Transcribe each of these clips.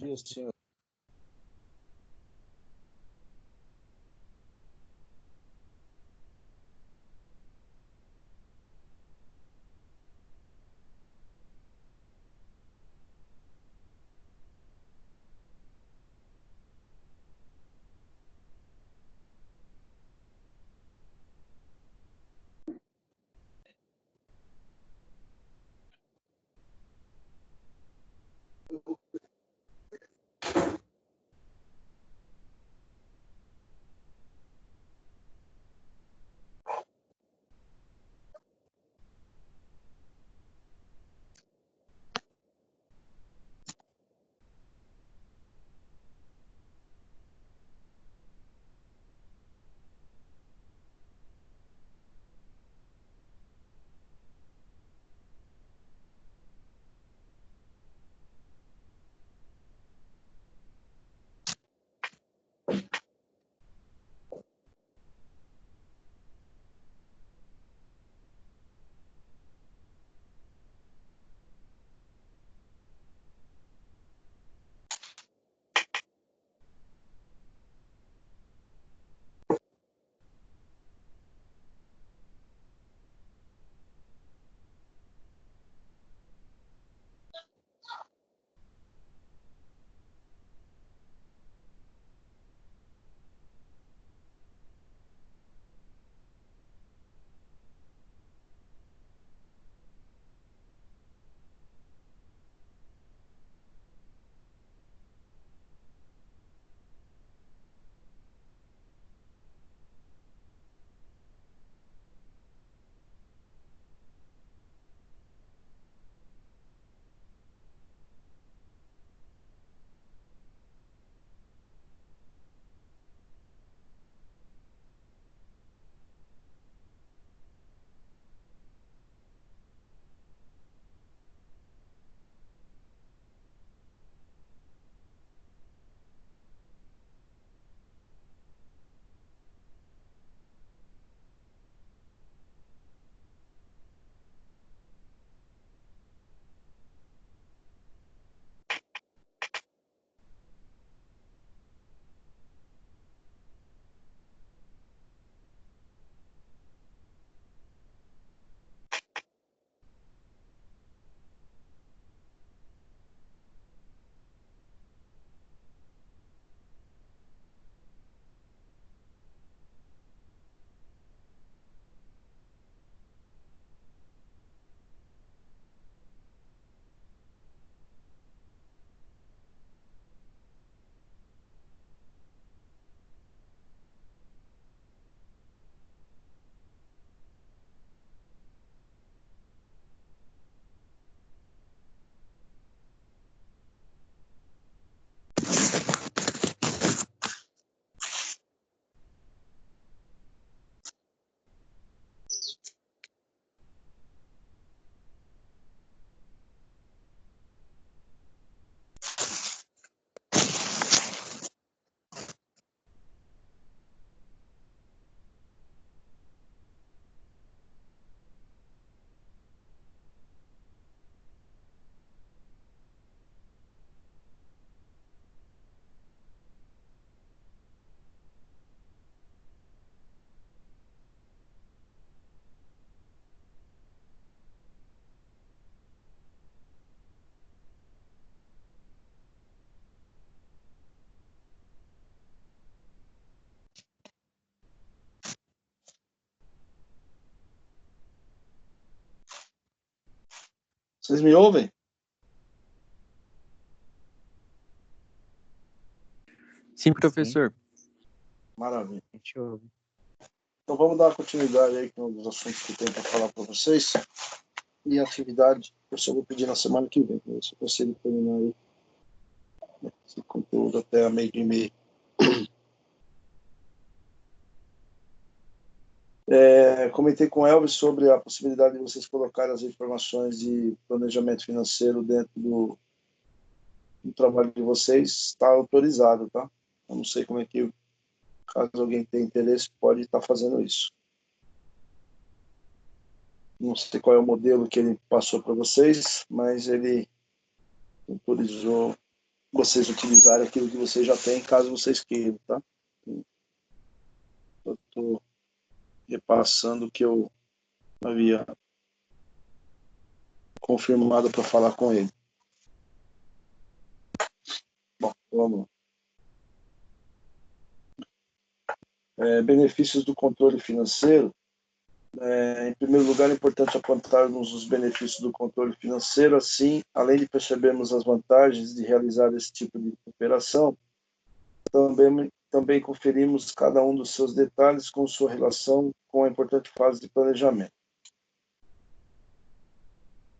dia, senhor. Vocês me ouvem? Sim, professor. Maravilha. A gente ouve. Então vamos dar continuidade aí com um dos assuntos que tem para falar para vocês. E a atividade, eu só vou pedir na semana que vem, para ver se eu consigo terminar aí esse conteúdo até a meio de meia. Comentei com o Elvis sobre a possibilidade de vocês colocarem as informações de planejamento financeiro dentro do trabalho de vocês. Está autorizado, tá? Eu não sei como é que, caso alguém tenha interesse, pode estar fazendo isso. Não sei qual é o modelo que ele passou para vocês, mas ele autorizou vocês utilizarem aquilo que vocês já têm, caso vocês queiram, tá? Eu estou repassando o que eu havia confirmado para falar com ele. Bom, vamos lá. Benefícios do controle financeiro. Em primeiro lugar, é importante apontarmos os benefícios do controle financeiro. Assim, além de percebermos as vantagens de realizar esse tipo de operação, também conferimos cada um dos seus detalhes com sua relação com a importante fase de planejamento.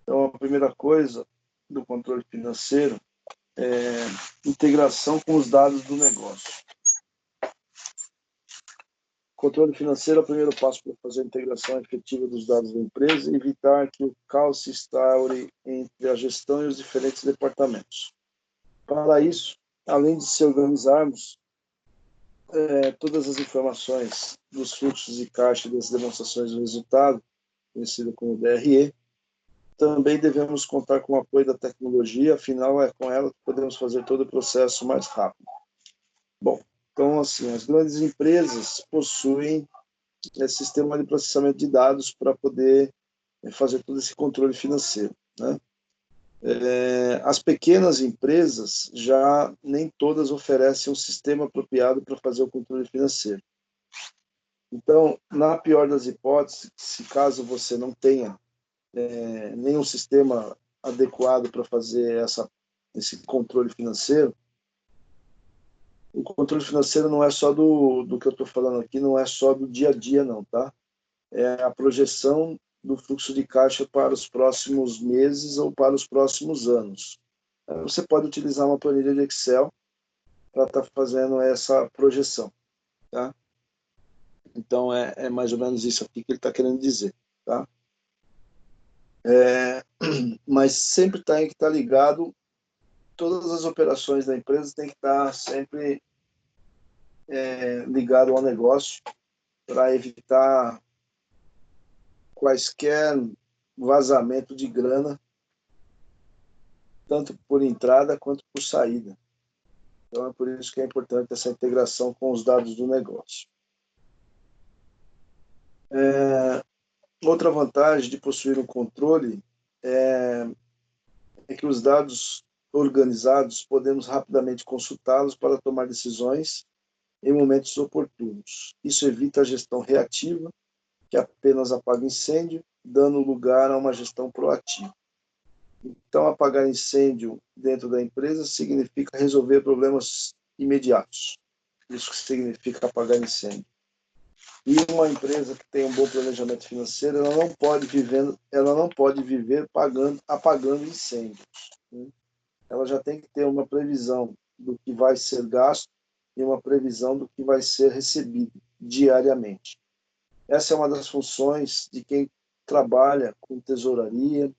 Então, a primeira coisa do controle financeiro é integração com os dados do negócio. Controle financeiro é o primeiro passo para fazer a integração efetiva dos dados da empresa e evitar que o caos se instaure entre a gestão e os diferentes departamentos. Para isso, além de se organizarmos todas as informações dos fluxos de caixa e das demonstrações do resultado, conhecido como DRE, também devemos contar com o apoio da tecnologia, afinal é com ela que podemos fazer todo o processo mais rápido. Bom, então, assim, as grandes empresas possuem sistema de processamento de dados para poder fazer todo esse controle financeiro, né? As pequenas empresas já nem todas oferecem um sistema apropriado para fazer o controle financeiro. Então, na pior das hipóteses, se caso você não tenha nenhum sistema adequado para fazer esse controle financeiro, o controle financeiro não é só do que eu estou falando aqui, não é só do dia a dia, não, tá? É a projeção do fluxo de caixa para os próximos meses ou para os próximos anos. Você pode utilizar uma planilha de Excel para estar fazendo essa projeção, tá? Então, é mais ou menos isso aqui que ele está querendo dizer, tá? Mas sempre tem que estar ligado, todas as operações da empresa tem que estar sempre ligado ao negócio para evitar quaisquer vazamento de grana, tanto por entrada quanto por saída. Então, é por isso que é importante essa integração com os dados do negócio. Outra vantagem de possuir um controle é que os dados organizados podemos rapidamente consultá-los para tomar decisões em momentos oportunos. Isso evita a gestão reativa, que apenas apaga incêndio, dando lugar a uma gestão proativa. Então, apagar incêndio dentro da empresa significa resolver problemas imediatos. Isso que significa apagar incêndio. E uma empresa que tem um bom planejamento financeiro, ela não pode viver apagando incêndios, né? Ela já tem que ter uma previsão do que vai ser gasto e uma previsão do que vai ser recebido diariamente. Essa é uma das funções de quem trabalha com tesouraria,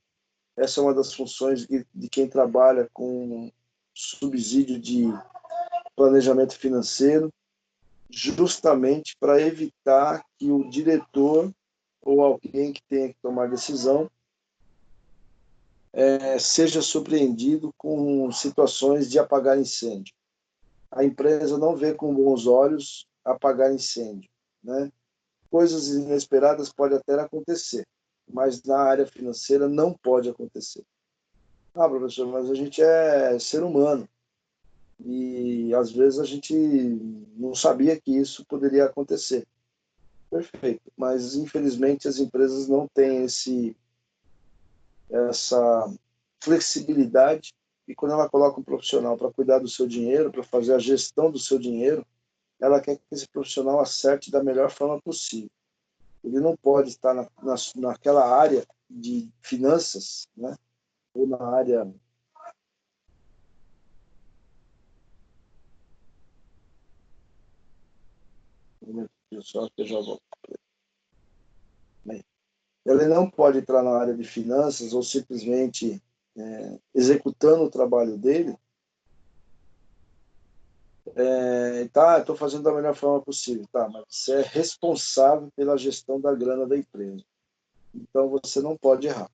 essa é uma das funções de quem trabalha com subsídio de planejamento financeiro, justamente para evitar que o diretor ou alguém que tenha que tomar decisão seja surpreendido com situações de apagar incêndio. A empresa não vê com bons olhos apagar incêndio, né? Coisas inesperadas podem até acontecer, mas na área financeira não pode acontecer. Ah, professor, mas a gente é ser humano e às vezes a gente não sabia que isso poderia acontecer. Perfeito, mas infelizmente as empresas não têm essa flexibilidade, e quando ela coloca um profissional para cuidar do seu dinheiro, para fazer a gestão do seu dinheiro, ela quer que esse profissional acerte da melhor forma possível. Ele não pode estar naquela área de finanças, né? Ou na área só que eu já vou. Ele não pode entrar na área de finanças ou simplesmente executando o trabalho dele. Tá, estou fazendo da melhor forma possível, tá, mas você é responsável pela gestão da grana da empresa. Então você não pode errar.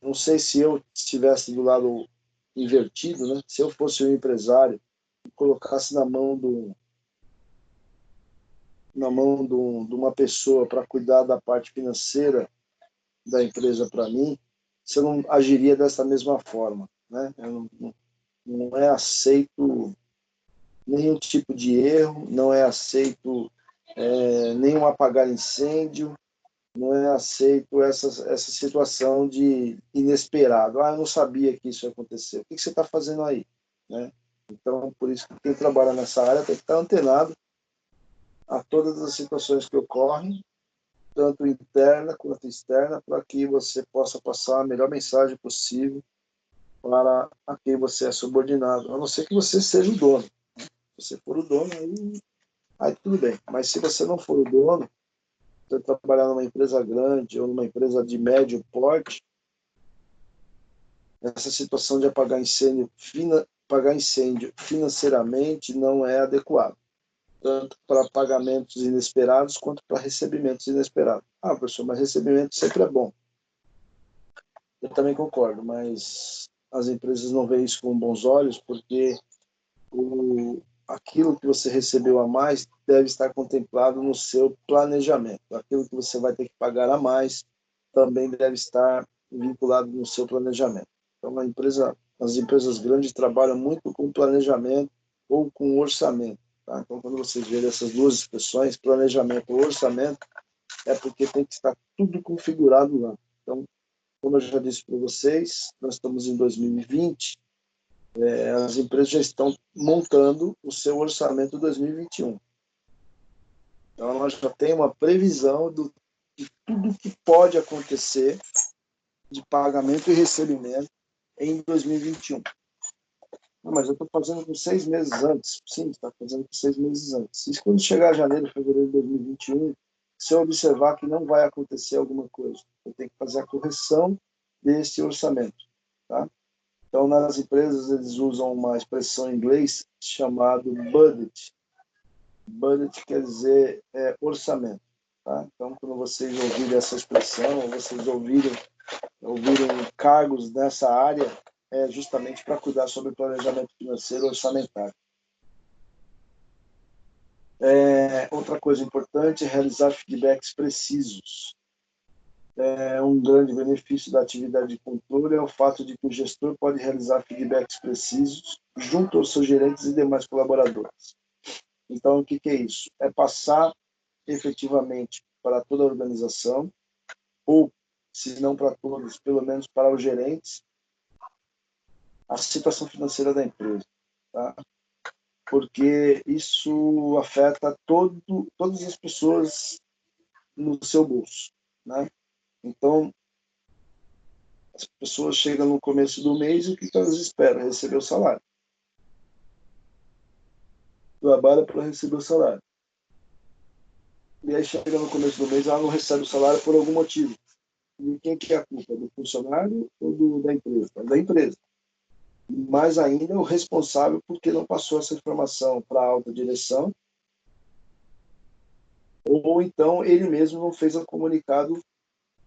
Não sei se eu estivesse do lado invertido, né? Se eu fosse um empresário e colocasse de uma pessoa para cuidar da parte financeira da empresa para mim, você não agiria dessa mesma forma, né? Não é aceito nenhum tipo de erro, não é aceito nenhum apagar incêndio, não é aceito essa situação de inesperado. Ah, eu não sabia que isso ia acontecer. O que você está fazendo aí? Né? Então, por isso que quem trabalha nessa área tem que estar antenado a todas as situações que ocorrem, tanto interna quanto externa, para que você possa passar a melhor mensagem possível para a quem você é subordinado, a não ser que você seja o dono. Se você for o dono, aí tudo bem. Mas se você não for o dono, você trabalhar numa empresa grande ou numa empresa de médio porte, essa situação de apagar incêndio financeiramente não é adequado, tanto para pagamentos inesperados quanto para recebimentos inesperados. Ah, professor, mas recebimento sempre é bom. Eu também concordo, mas as empresas não veem isso com bons olhos, porque aquilo que você recebeu a mais deve estar contemplado no seu planejamento. Aquilo que você vai ter que pagar a mais também deve estar vinculado no seu planejamento. Então, as empresas grandes trabalham muito com planejamento ou com orçamento. Tá? Então, quando vocês verem essas duas expressões, planejamento ou orçamento, é porque tem que estar tudo configurado lá. Então, como eu já disse para vocês, nós estamos em 2020, as empresas já estão montando o seu orçamento 2021. Então, nós já tem uma previsão de tudo que pode acontecer de pagamento e recebimento em 2021. Não, mas eu estou fazendo com 6 meses antes. Sim, está fazendo com 6 meses antes. E quando chegar janeiro, fevereiro de 2021, se eu observar que não vai acontecer alguma coisa, eu tenho que fazer a correção desse orçamento. Tá? Então, nas empresas, eles usam uma expressão em inglês chamada budget. Budget quer dizer orçamento. Tá? Então, quando vocês ouvirem essa expressão, ou vocês ouvirem cargos nessa área, é justamente para cuidar sobre o planejamento financeiro orçamentário. Outra coisa importante é realizar feedbacks precisos. Um grande benefício da atividade de controle é o fato de que o gestor pode realizar feedbacks precisos junto aos seus gerentes e demais colaboradores. Então, o que é isso? É passar efetivamente para toda a organização, ou, se não para todos, pelo menos para os gerentes, a situação financeira da empresa. Tá? Porque isso afeta todas as pessoas no seu bolso. Né? Então, as pessoas chegam no começo do mês e o que elas esperam? Receber o salário. Trabalha para receber o salário. E aí chega no começo do mês, ela não recebe o salário por algum motivo. E quem que é a culpa? Do funcionário ou da empresa? Da empresa. Mais ainda, o responsável porque não passou essa informação para a alta direção, ou então ele mesmo não fez o comunicado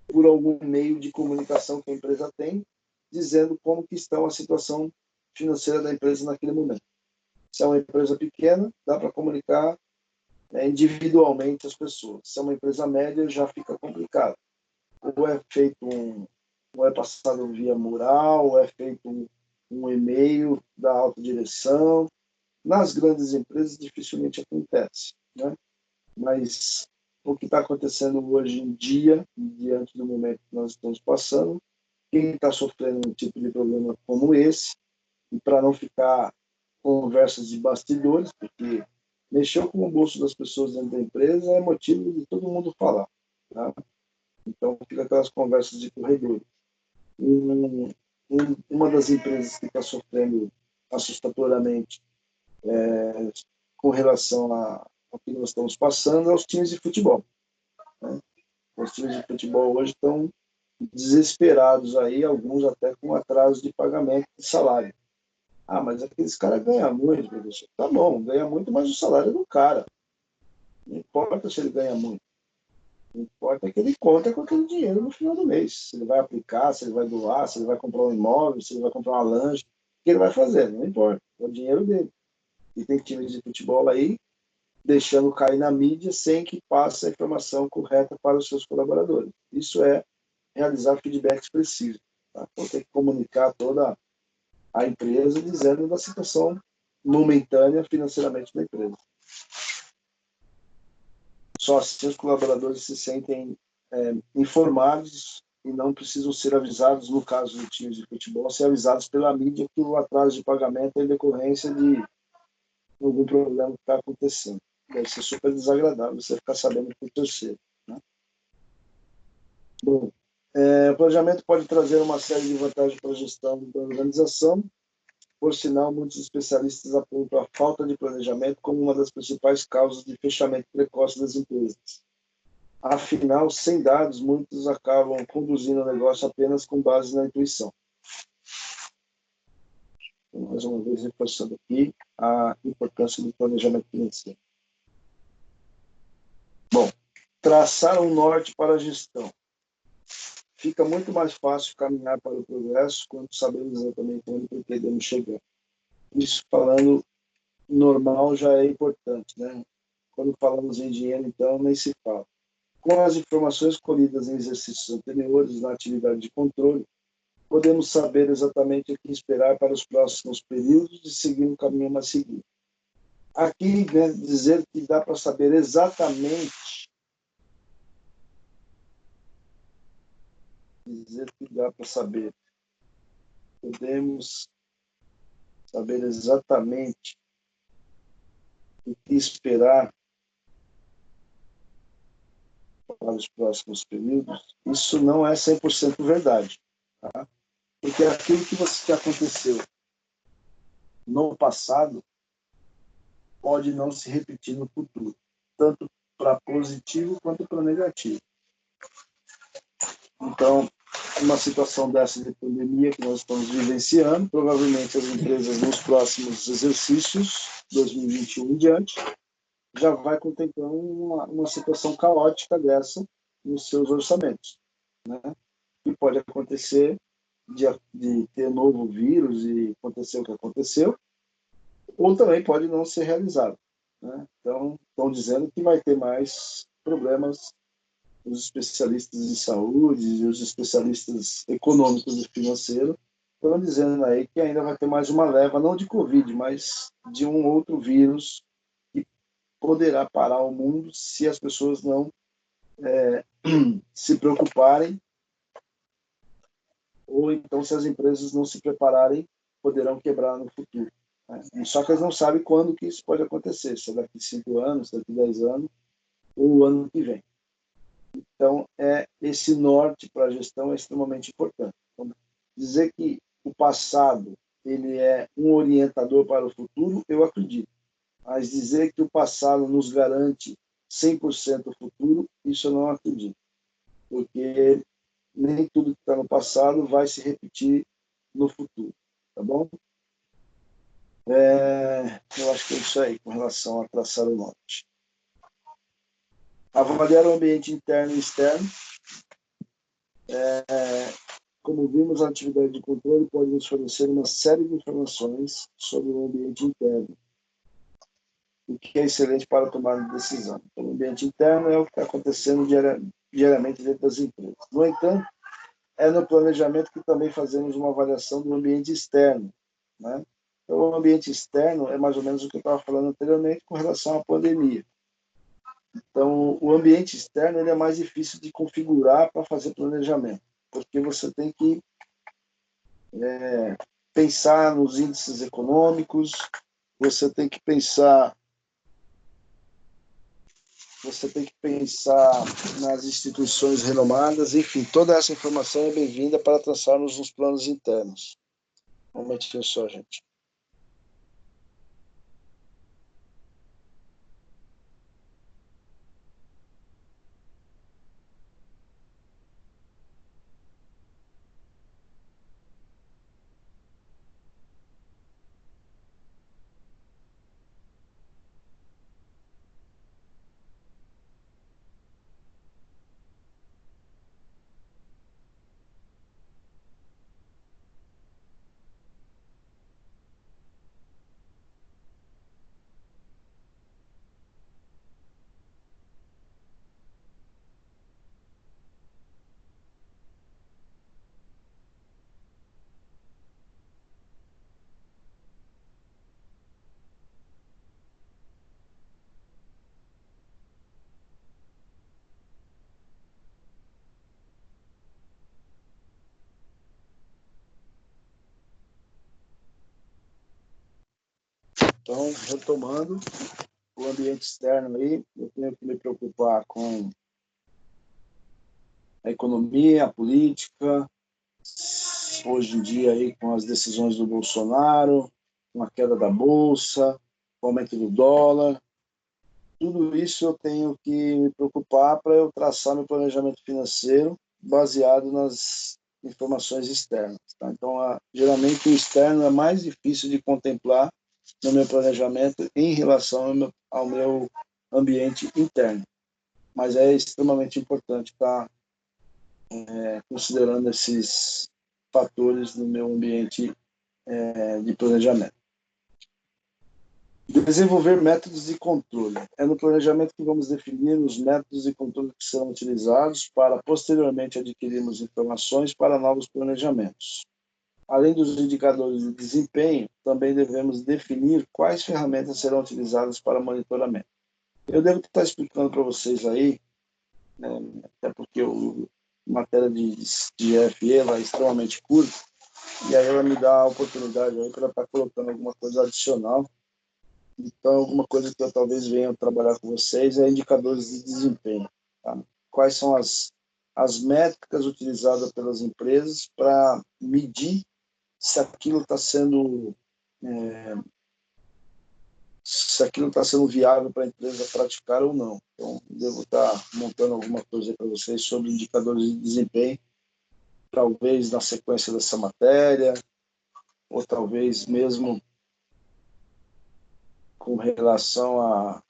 por algum meio de comunicação que a empresa tem, dizendo como que está a situação financeira da empresa naquele momento. Se é uma empresa pequena, dá para comunicar individualmente as pessoas. Se é uma empresa média, já fica complicado. Ou é passado via mural, ou é feito um e-mail da alta direção. Nas grandes empresas, dificilmente acontece, né? Mas o que está acontecendo hoje em dia, diante do momento que nós estamos passando, quem está sofrendo um tipo de problema como esse, e para não ficar conversas de bastidores, porque mexeu com o bolso das pessoas dentro da empresa é motivo de todo mundo falar. Tá? Então, fica aquelas conversas de corredor. Uma das empresas que está sofrendo assustadoramente com relação ao que nós estamos passando é os times de futebol. Né? Os times de futebol hoje estão desesperados aí, alguns até com atraso de pagamento de salário. Ah, mas aqueles caras ganham muito, professor. Tá bom, ganha muito, mas o salário é do cara. Não importa se ele ganha muito. O que importa é que ele conta com aquele dinheiro no final do mês. Se ele vai aplicar, se ele vai doar, se ele vai comprar um imóvel, se ele vai comprar uma lanche. que ele vai fazer, não importa, é o dinheiro dele. E tem times de futebol aí deixando cair na mídia sem que passe a informação correta para os seus colaboradores. Isso é realizar feedbacks precisos. Tá? Então tem que comunicar toda a empresa dizendo da situação momentânea financeiramente da empresa. Só assim os colaboradores se sentem informados e não precisam ser avisados, no caso de times de futebol, ser avisados pela mídia que o atraso de pagamento é em decorrência de algum problema que está acontecendo. Deve ser super desagradável você ficar sabendo por terceiro. Né? Bom, o planejamento pode trazer uma série de vantagens para a gestão da organização. Por sinal, muitos especialistas apontam a falta de planejamento como uma das principais causas de fechamento precoce das empresas. Afinal, sem dados, muitos acabam conduzindo o negócio apenas com base na intuição. Então, mais uma vez, reforçando aqui a importância do planejamento financeiro. Bom, traçar um norte para a gestão. Fica muito mais fácil caminhar para o progresso quando sabemos exatamente onde pretendemos chegar. Isso, falando normal, já é importante, né? Quando falamos em dinheiro, então, nem se fala. Com as informações colhidas em exercícios anteriores na atividade de controle, podemos saber exatamente o que esperar para os próximos períodos e seguir um caminho mais seguro. Aqui, né, dizer que dá para saber exatamente podemos saber exatamente o que esperar para os próximos períodos, isso não é 100% verdade. Tá? Porque aquilo que aconteceu no passado pode não se repetir no futuro, tanto para positivo quanto para negativo. Então, uma situação dessa de pandemia que nós estamos vivenciando, provavelmente as empresas nos próximos exercícios, 2021 em diante, já vai contemplando uma situação caótica dessa nos seus orçamentos. Né? E pode acontecer de ter novo vírus e acontecer o que aconteceu, ou também pode não ser realizado. Né? Então, estão dizendo que vai ter mais problemas. Os especialistas em saúde e os especialistas econômicos e financeiros estão dizendo aí que ainda vai ter mais uma leva, não de Covid, mas de um outro vírus que poderá parar o mundo se as pessoas não se preocuparem, ou então se as empresas não se prepararem, poderão quebrar no futuro. Né? Só que eles não sabem quando que isso pode acontecer, se é daqui 5 anos, daqui 10 anos, ou o ano que vem. Então, esse norte para a gestão é extremamente importante. Então, dizer que o passado ele é um orientador para o futuro, eu acredito. Mas dizer que o passado nos garante 100% o futuro, isso eu não acredito. Porque nem tudo que está no passado vai se repetir no futuro. Tá bom? Eu acho que é isso aí com relação a traçar o norte. Avaliar o ambiente interno e externo. Como vimos, a atividade de controle pode nos fornecer uma série de informações sobre o ambiente interno, o que é excelente para tomar decisão. Então, o ambiente interno é o que está acontecendo diariamente dentro das empresas. No entanto, é no planejamento que também fazemos uma avaliação do ambiente externo. Né? Então, o ambiente externo é mais ou menos o que eu estava falando anteriormente com relação à pandemia. Então, o ambiente externo ele é mais difícil de configurar para fazer planejamento, porque você tem que pensar nos índices econômicos, você tem que pensar nas instituições renomadas, enfim, toda essa informação é bem-vinda para traçarmos nos planos internos. Um momentinho só, gente. Então, retomando o ambiente externo aí, eu tenho que me preocupar com a economia, a política, hoje em dia aí com as decisões do Bolsonaro, com a queda da Bolsa, com o aumento do dólar. Tudo isso eu tenho que me preocupar para eu traçar meu planejamento financeiro baseado nas informações externas. Tá? Então, geralmente o externo é mais difícil de contemplar no meu planejamento em relação ao meu ambiente interno. Mas é extremamente importante estar considerando esses fatores no meu ambiente de planejamento. Desenvolver métodos de controle. É no planejamento que vamos definir os métodos de controle que serão utilizados para posteriormente adquirirmos informações para novos planejamentos. Além dos indicadores de desempenho, também devemos definir quais ferramentas serão utilizadas para monitoramento. Eu devo estar explicando para vocês aí, né, até porque a matéria de GFE é extremamente curta, e aí ela me dá a oportunidade aí para estar colocando alguma coisa adicional. Então, alguma coisa que eu talvez venha trabalhar com vocês é indicadores de desempenho. Tá? Quais são as métricas utilizadas pelas empresas para medir se aquilo está sendo viável para a empresa praticar ou não. Então, devo estar montando alguma coisa para vocês sobre indicadores de desempenho, talvez na sequência dessa matéria, ou talvez mesmo com relação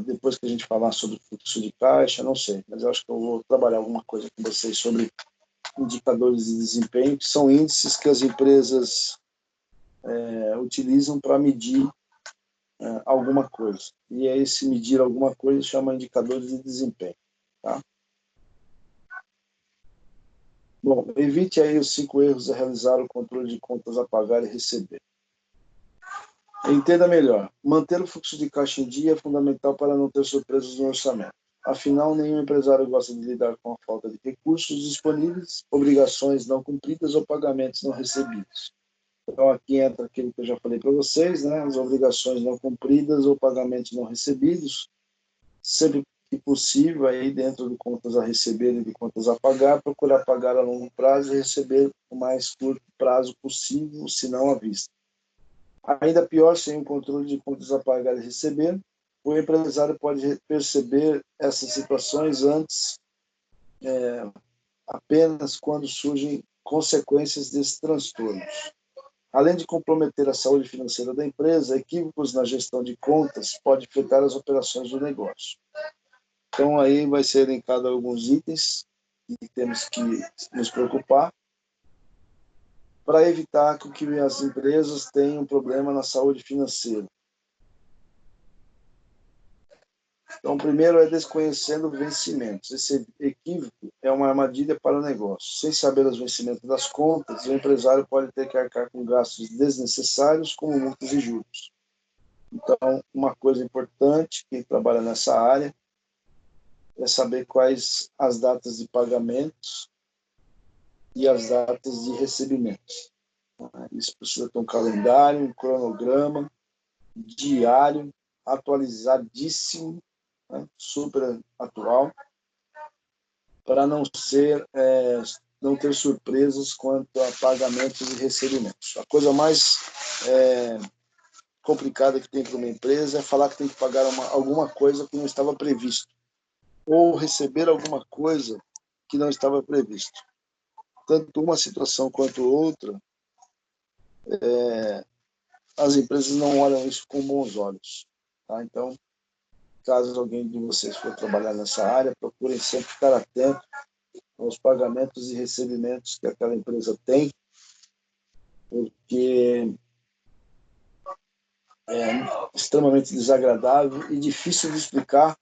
depois que a gente falar sobre fluxo de caixa, não sei, mas eu acho que eu vou trabalhar alguma coisa com vocês sobre indicadores de desempenho, que são índices que as empresas utilizam para medir alguma coisa. E aí, se medir alguma coisa, chama indicadores de desempenho. Tá? Bom, evite aí os 5 erros a realizar o controle de contas a pagar e receber. Entenda melhor. Manter o fluxo de caixa em dia é fundamental para não ter surpresas no orçamento. Afinal, nenhum empresário gosta de lidar com a falta de recursos disponíveis, obrigações não cumpridas ou pagamentos não recebidos. Então, aqui entra aquilo que eu já falei para vocês, né? As obrigações não cumpridas ou pagamentos não recebidos. Sempre que possível, aí dentro de contas a receber e de contas a pagar, procurar pagar a longo prazo e receber o mais curto prazo possível, se não à vista. Ainda pior, sem um controle de contas a pagar e receber, o empresário pode perceber essas situações antes, apenas quando surgem consequências desses transtornos. Além de comprometer a saúde financeira da empresa, equívocos na gestão de contas podem afetar as operações do negócio. Então, aí vai ser elencado alguns itens que temos que nos preocupar para evitar que as empresas tenham problema na saúde financeira. Então, primeiro é desconhecendo vencimentos. Esse equívoco é uma armadilha para o negócio. Sem saber os vencimentos das contas, o empresário pode ter que arcar com gastos desnecessários, como multas e juros. Então, uma coisa importante, quem trabalha nessa área, é saber quais as datas de pagamentos e as datas de recebimentos. Isso precisa ter um calendário, um cronograma diário, atualizadíssimo, né, super atual, para não ter surpresas quanto a pagamentos e recebimentos. A coisa mais complicada que tem para uma empresa é falar que tem que pagar alguma coisa que não estava previsto, ou receber alguma coisa que não estava previsto. Tanto uma situação quanto outra, as empresas não olham isso com bons olhos. Tá? Então, caso alguém de vocês for trabalhar nessa área, procurem sempre ficar atento aos pagamentos e recebimentos que aquela empresa tem, porque é extremamente desagradável e difícil de explicar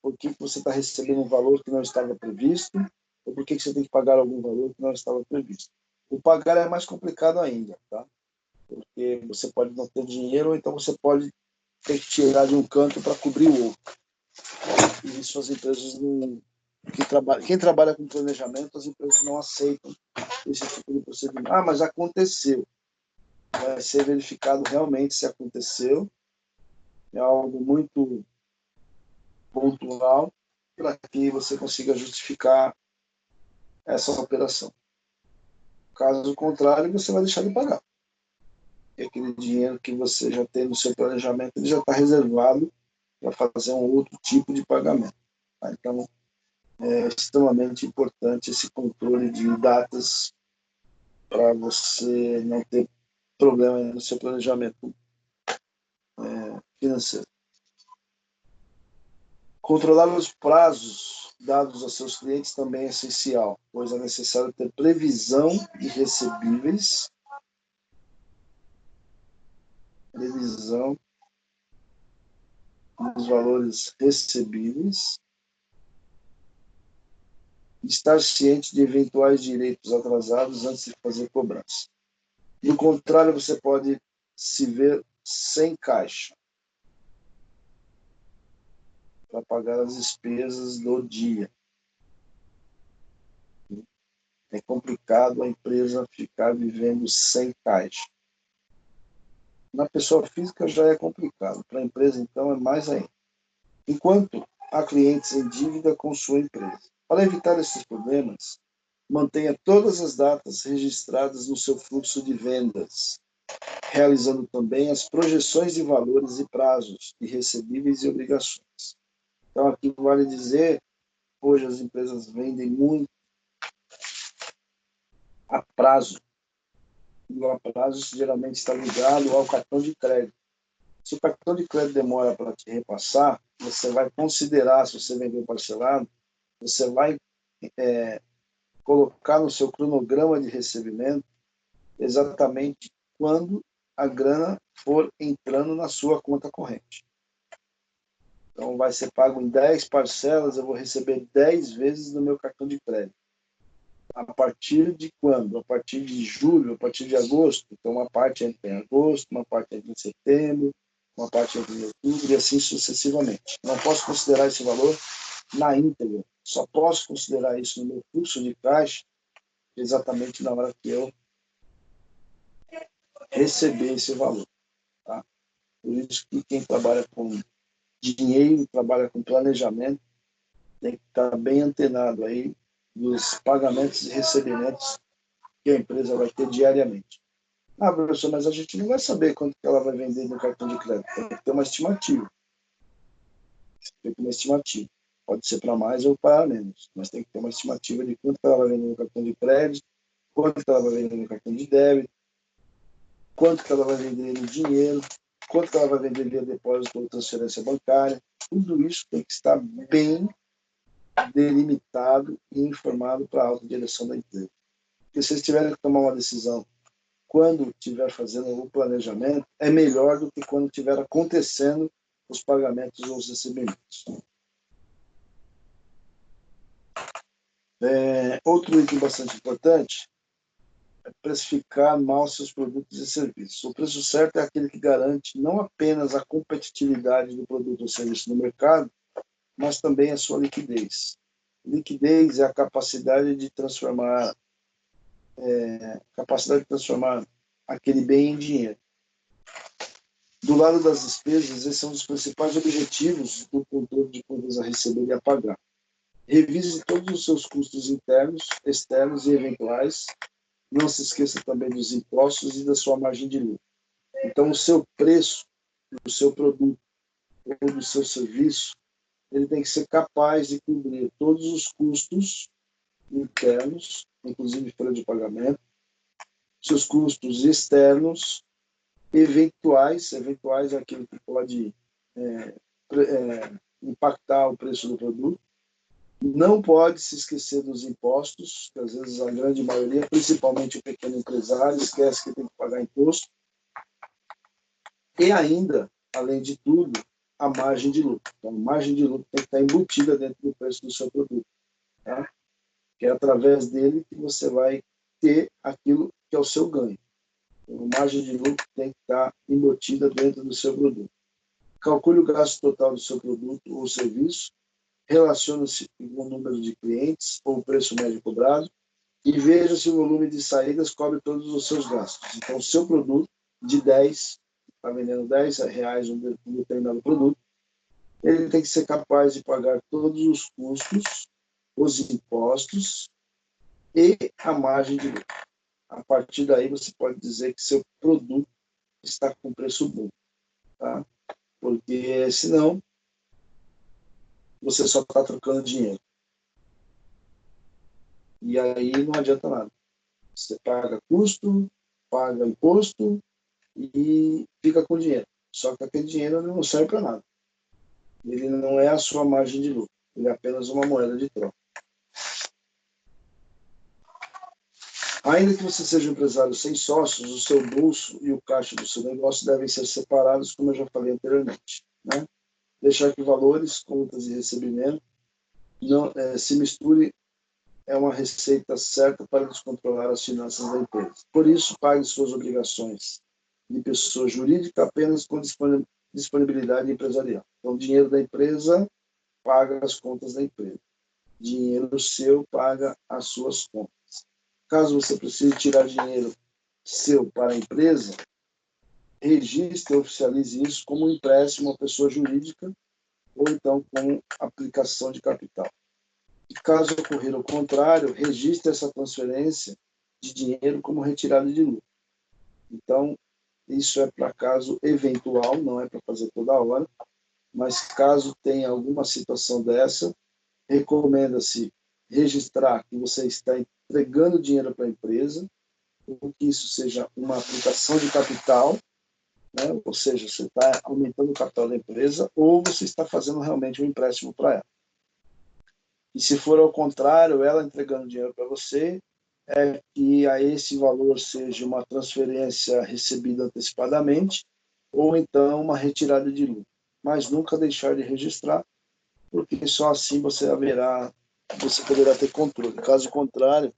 por que você está recebendo um valor que não estava previsto ou por que você tem que pagar algum valor que não estava previsto. O pagar é mais complicado ainda, tá? Porque você pode não ter dinheiro ou então você pode ter que tirar de um canto para cobrir o outro. E isso as empresas não... Quem trabalha com planejamento, as empresas não aceitam esse tipo de procedimento. Ah, mas aconteceu. vai ser verificado realmente se aconteceu. É algo muito pontual para que você consiga justificar essa operação. Caso contrário, você vai deixar de pagar. E aquele dinheiro que você já tem no seu planejamento, ele já está reservado para fazer um outro tipo de pagamento. Tá? Então, é extremamente importante esse controle de datas para você não ter problema no seu planejamento financeiro. Controlar os prazos dados aos seus clientes também é essencial, pois é necessário ter previsão de recebíveis, previsão dos valores recebíveis, estar ciente de eventuais direitos atrasados antes de fazer cobrança. Do contrário, você pode se ver sem caixa para pagar as despesas do dia. É complicado a empresa ficar vivendo sem caixa. Na pessoa física já é complicado, para a empresa, então, é mais ainda. Enquanto há clientes em dívida com sua empresa. Para evitar esses problemas, mantenha todas as datas registradas no seu fluxo de vendas, realizando também as projeções de valores e prazos de recebíveis e obrigações. Então, aqui vale dizer, hoje as empresas vendem muito a prazo. E o prazo geralmente está ligado ao cartão de crédito. Se o cartão de crédito demora para te repassar, você vai considerar, se você vendeu parcelado, você vai colocar no seu cronograma de recebimento exatamente quando a grana for entrando na sua conta corrente. Então, vai ser pago em 10 parcelas, eu vou receber 10 vezes no meu cartão de crédito. A partir de quando? A partir de julho, a partir de agosto. Então, uma parte entra em agosto, uma parte entra em setembro, uma parte entra em outubro e assim sucessivamente. Não posso considerar esse valor na íntegra. Só posso considerar isso no meu fluxo de caixa exatamente na hora que eu receber esse valor. Tá? Por isso que quem trabalha com dinheiro, trabalha com planejamento, tem que estar bem antenado aí dos pagamentos e recebimentos que a empresa vai ter diariamente. Ah, professor, mas a gente não vai saber quanto que ela vai vender no cartão de crédito. Tem que ter uma estimativa. Tem que ter uma estimativa. Pode ser para mais ou para menos, mas tem que ter uma estimativa de quanto que ela vai vender no cartão de crédito, quanto que ela vai vender no cartão de débito, quanto que ela vai vender no dinheiro, quanto que ela vai vender via depósito ou transferência bancária. Tudo isso tem que estar bem delimitado e informado para a alta direção da empresa. Porque se vocês tiverem que tomar uma decisão quando estiver fazendo o planejamento, é melhor do que quando estiver acontecendo os pagamentos ou os recebimentos. Outro item bastante importante é precificar mal seus produtos e serviços. O preço certo é aquele que garante não apenas a competitividade do produto ou serviço no mercado, mas também a sua liquidez. Liquidez é a capacidade de transformar aquele bem em dinheiro. Do lado das despesas, esses são os principais objetivos do controle de contas a receber e a pagar. Revise todos os seus custos internos, externos e eventuais. Não se esqueça também dos impostos e da sua margem de lucro. Então, o seu preço do seu produto ou do seu serviço, ele tem que ser capaz de cobrir todos os custos internos, inclusive folha de pagamento, seus custos externos, eventuais é aquilo que pode impactar o preço do produto. Não pode se esquecer dos impostos, que às vezes a grande maioria, principalmente o pequeno empresário, esquece que tem que pagar imposto. E ainda, além de tudo, a margem de lucro. Então, a margem de lucro tem que estar embutida dentro do preço do seu produto. Tá? Que é através dele que você vai ter aquilo que é o seu ganho. Então, a margem de lucro tem que estar embutida dentro do seu produto. Calcule o gasto total do seu produto ou serviço, relacione-se com o número de clientes ou o preço médio cobrado e veja se o volume de saídas cobre todos os seus gastos. Então, o seu produto de 10, está vendendo R$ 10 um determinado produto, ele tem que ser capaz de pagar todos os custos, os impostos e a margem de lucro. A partir daí, você pode dizer que seu produto está com preço bom, tá? Porque, senão, você só está trocando dinheiro. E aí não adianta nada. Você paga custo, paga imposto e fica com dinheiro. Só que aquele dinheiro não serve para nada. Ele não é a sua margem de lucro. Ele é apenas uma moeda de troca. Ainda que você seja um empresário sem sócios, o seu bolso e o caixa do seu negócio devem ser separados, como eu já falei anteriormente, né? Deixar que valores, contas e recebimento não se misturem é uma receita certa para descontrolar as finanças da empresa. Por isso, pague suas obrigações de pessoa jurídica apenas com disponibilidade empresarial. Então, o dinheiro da empresa paga as contas da empresa. Dinheiro seu paga as suas contas. Caso você precise tirar dinheiro seu para a empresa, registre e oficialize isso como um empréstimo à pessoa jurídica ou então com aplicação de capital. E caso ocorrer o contrário, registre essa transferência de dinheiro como retirada de lucro. Então, isso é para caso eventual, não é para fazer toda hora, mas caso tenha alguma situação dessa, recomenda-se registrar que você está entregando dinheiro para a empresa, ou que isso seja uma aplicação de capital, né? Ou seja, você está aumentando o capital da empresa, ou você está fazendo realmente um empréstimo para ela. E se for ao contrário, ela entregando dinheiro para você, é que a esse valor seja uma transferência recebida antecipadamente, ou então uma retirada de lucro. Mas nunca deixar de registrar, porque só assim você poderá ter controle. Caso contrário,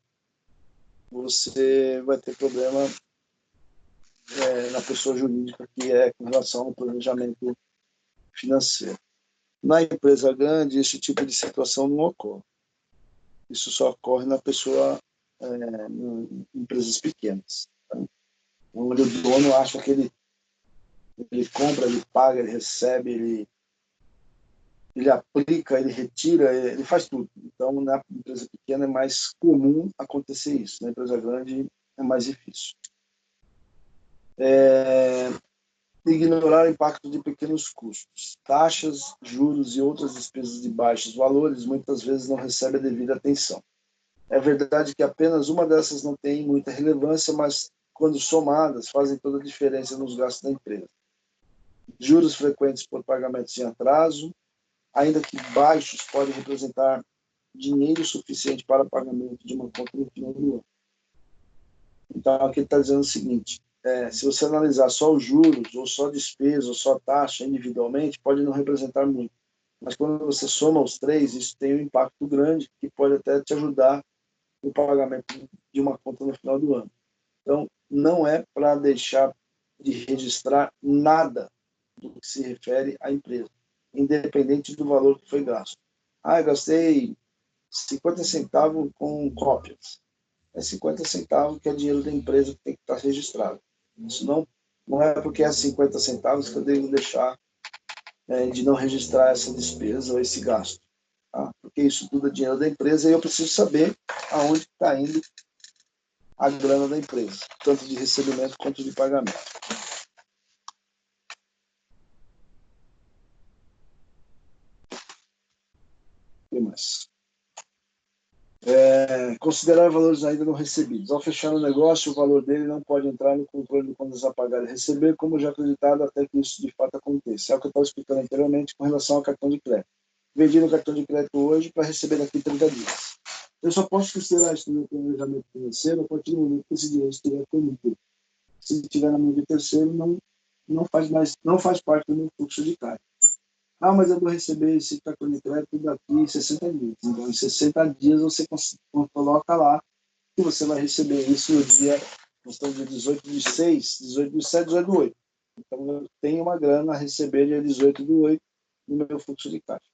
você vai ter problema na pessoa jurídica, que é com relação ao planejamento financeiro. Na empresa grande, esse tipo de situação não ocorre. Isso só ocorre na pessoa, em empresas pequenas, tá? Onde o dono acha que ele compra, ele paga, ele recebe, ele aplica, ele retira, ele faz tudo. Então, na empresa pequena é mais comum acontecer isso. Na empresa grande é mais difícil. Ignorar o impacto de pequenos custos. Taxas, juros e outras despesas de baixos valores muitas vezes não recebem a devida atenção. É verdade que apenas uma dessas não tem muita relevância, mas quando somadas fazem toda a diferença nos gastos da empresa. Juros frequentes por pagamentos em atraso, ainda que baixos, podem representar dinheiro suficiente para pagamento de uma conta no final do ano. Então, aqui está dizendo o seguinte: se você analisar só os juros, ou só despesa, ou só taxa individualmente, pode não representar muito. Mas quando você soma os três, isso tem um impacto grande, que pode até te ajudar no pagamento de uma conta no final do ano. Então, não é para deixar de registrar nada do que se refere à empresa, independente do valor que foi gasto. Eu gastei 50 centavos com cópias. É 50 centavos que é dinheiro da empresa que tem que estar registrado. Isso não é porque é 50 centavos que eu devo deixar de não registrar essa despesa ou esse gasto. Tá? Porque isso tudo é dinheiro da empresa e eu preciso saber aonde está indo a grana da empresa, tanto de recebimento quanto de pagamento. O que mais? Considerar valores ainda não recebidos. Ao fechar o negócio, o valor dele não pode entrar no controle de contas a pagar e receber, como já acreditado, até que isso de fato aconteça. É o que eu estava explicando anteriormente com relação ao cartão de crédito. Vendi no cartão de crédito hoje para receber daqui 30 dias. Eu só posso considerar isso no meu planejamento financeiro a partir do momento que esse dinheiro estiver comigo. Se estiver na mão de terceiro, não faz parte do meu fluxo de caixa. Mas eu vou receber esse cartão de crédito daqui 60 dias. Então, em 60 dias você coloca lá que você vai receber isso no dia, nós estamos dia 18 de 6, 18 de 7, 18 de 8. Então, eu tenho uma grana a receber dia 18 do 8 no meu fluxo de caixa.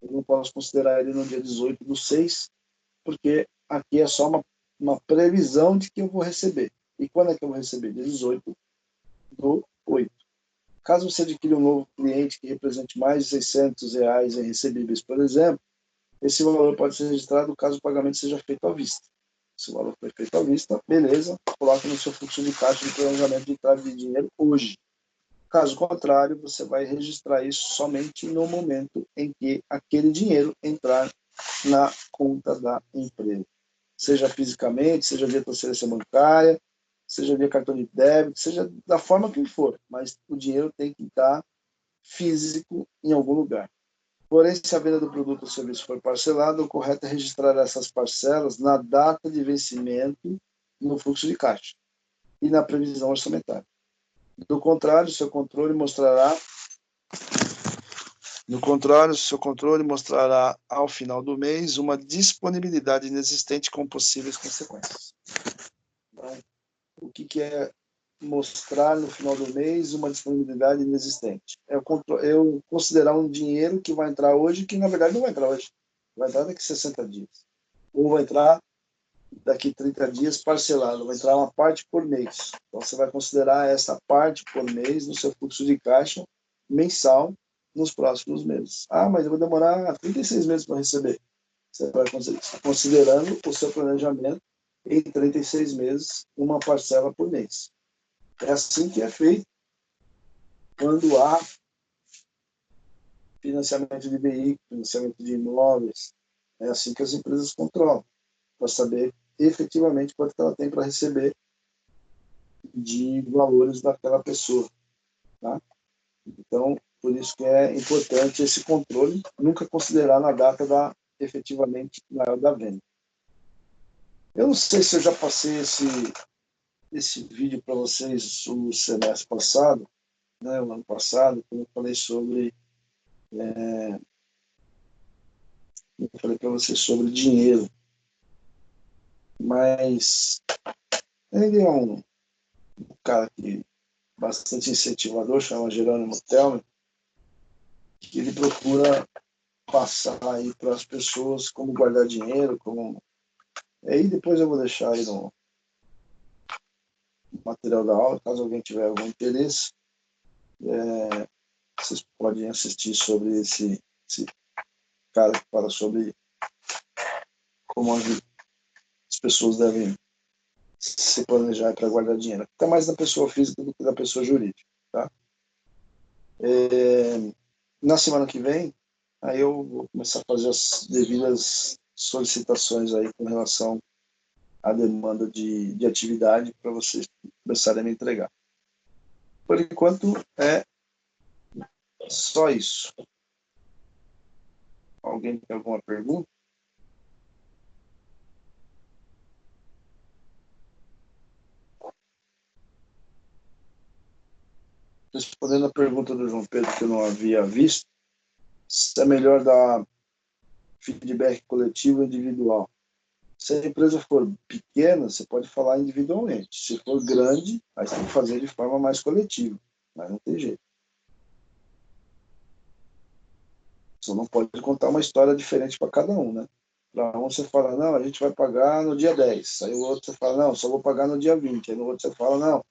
Eu não posso considerar ele no dia 18 do 6, porque aqui é só uma previsão de que eu vou receber. E quando é que eu vou receber? Dia 18 do 8. Caso você adquira um novo cliente que represente mais de R$ 600 em recebíveis, por exemplo, esse valor pode ser registrado caso o pagamento seja feito à vista. Se o valor foi feito à vista, beleza, coloque no seu fluxo de caixa de planejamento de entrada de dinheiro hoje. Caso contrário, você vai registrar isso somente no momento em que aquele dinheiro entrar na conta da empresa. Seja fisicamente, seja via transferência bancária, seja via cartão de débito, seja da forma que for, mas o dinheiro tem que estar físico em algum lugar. Porém, se a venda do produto ou serviço for parcelada, o correto é registrar essas parcelas na data de vencimento no fluxo de caixa e na previsão orçamentária. Do contrário, seu controle mostrará ao final do mês uma disponibilidade inexistente com possíveis consequências. Então, o que é mostrar no final do mês uma disponibilidade inexistente? É eu considerar um dinheiro que vai entrar hoje, que na verdade não vai entrar hoje, vai entrar daqui a 60 dias. Ou vai entrar daqui a 30 dias parcelado, vai entrar uma parte por mês. Então, você vai considerar essa parte por mês no seu fluxo de caixa mensal nos próximos meses. Ah, mas eu vou demorar 36 meses para receber. Você vai considerando o seu planejamento em 36 meses, uma parcela por mês. É assim que é feito quando há financiamento de veículos, financiamento de imóveis. É assim que as empresas controlam, para saber efetivamente quanto ela tem para receber de valores daquela pessoa. Tá? Então, por isso que é importante esse controle, nunca considerar na data efetivamente na hora da venda. Eu não sei se eu já passei esse vídeo para vocês o semestre passado, né, o ano passado, quando eu falei sobre eu falei para vocês sobre dinheiro, mas ele é um cara que bastante incentivador, chama Jerônimo Telme, que ele procura passar aí para as pessoas como guardar dinheiro, como aí depois eu vou deixar aí no material da aula, caso alguém tiver algum interesse, vocês podem assistir sobre esse cara que fala sobre como as pessoas devem se planejar para guardar dinheiro. Fica mais da pessoa física do que da pessoa jurídica, tá? Na semana que vem, aí eu vou começar a fazer as devidas solicitações aí com relação à demanda de atividade para vocês começarem a me entregar. Por enquanto, é só isso. Alguém tem alguma pergunta? Respondendo a pergunta do João Pedro, que eu não havia visto, se é melhor dar feedback coletivo ou individual. Se a empresa for pequena, você pode falar individualmente. Se for grande, aí você tem que fazer de forma mais coletiva. Mas não tem jeito. Você não pode contar uma história diferente para cada um, né? Para um você fala, não, a gente vai pagar no dia 10. Aí o outro você fala, não, só vou pagar no dia 20. Aí no outro você fala, não,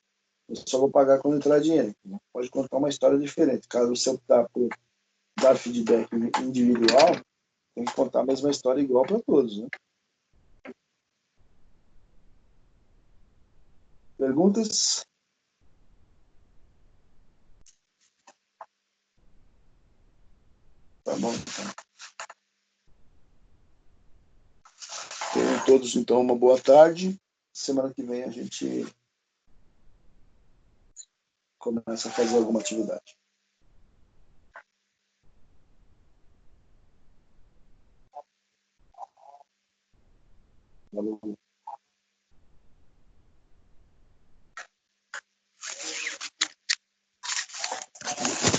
eu só vou pagar quando entrar dinheiro. Não pode contar uma história diferente. Caso você optar por dar feedback individual, tem que contar a mesma história igual para todos, né? Perguntas? Tá bom. Tenham todos, então, uma boa tarde. Semana que vem a gente começa a fazer alguma atividade. Valeu.